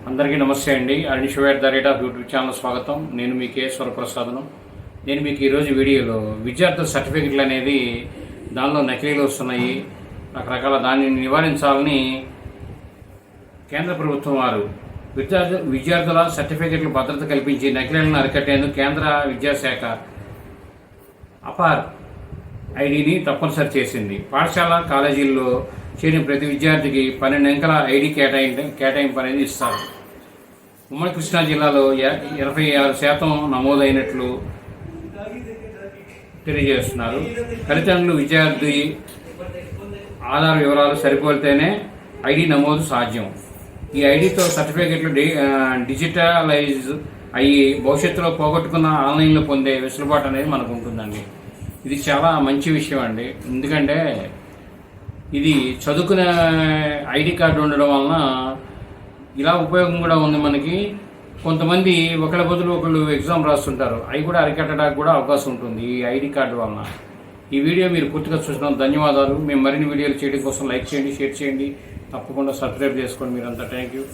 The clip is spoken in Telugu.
అందరికీ నమస్తే అండి. @ద యూట్యూబ్ ఛానల్ స్వాగతం. నేను మీ వరప్రసాదను. నేను మీకు ఈరోజు వీడియోలో విద్యార్థుల సర్టిఫికెట్లు అనేది దానిలో నకిలీలు వస్తున్నాయి, రకరకాల దాన్ని నివారించాలని కేంద్ర ప్రభుత్వం వారు విద్యార్థుల సర్టిఫికెట్లు భద్రత కల్పించి నకిలీలను అరికట్టేందుకు కేంద్ర విద్యాశాఖ అపార్ ఐడిని తప్పనిసరి చేసింది. పాఠశాల కాలేజీల్లో చేరిన ప్రతి విద్యార్థికి 12 అంకెల ఐడి కేటాయింపు అనేది ఇస్తారు. ఉమ్మడి కృష్ణా జిల్లాలో 26% నమోదైనట్లు తెలియజేస్తున్నారు. తల్లిదండ్రులు విద్యార్థి ఆధార్ వివరాలు సరిపోలితేనే ఐడి నమోదు సాధ్యం. ఈ ఐడితో సర్టిఫికెట్లు డిజిటలైజ్ అయ్యి భవిష్యత్తులో పోగొట్టుకున్న ఆన్లైన్లో పొందే వెసులుబాటు అనేది మనకు ఉంటుందండి. ఇది చాలా మంచి విషయం అండి. ఎందుకంటే ఇది చదువుకునే ఐడి కార్డు ఉండడం వలన ఇలా ఉపయోగం కూడా ఉంది మనకి. కొంతమంది ఒకళ్ళ బదులు ఒకళ్ళు ఎగ్జామ్ రాస్తుంటారు, అవి కూడా అరికట్టడానికి కూడా అవకాశం ఉంటుంది ఈ ఐడి కార్డు వలన. ఈ వీడియో మీరు పూర్తిగా చూసినందుకు ధన్యవాదాలు. మేము మరిన్ని వీడియోలు చేయడం కోసం లైక్ చేయండి, షేర్ చేయండి, తప్పకుండా సబ్స్క్రైబ్ చేసుకోండి మీరంతా. Thank you.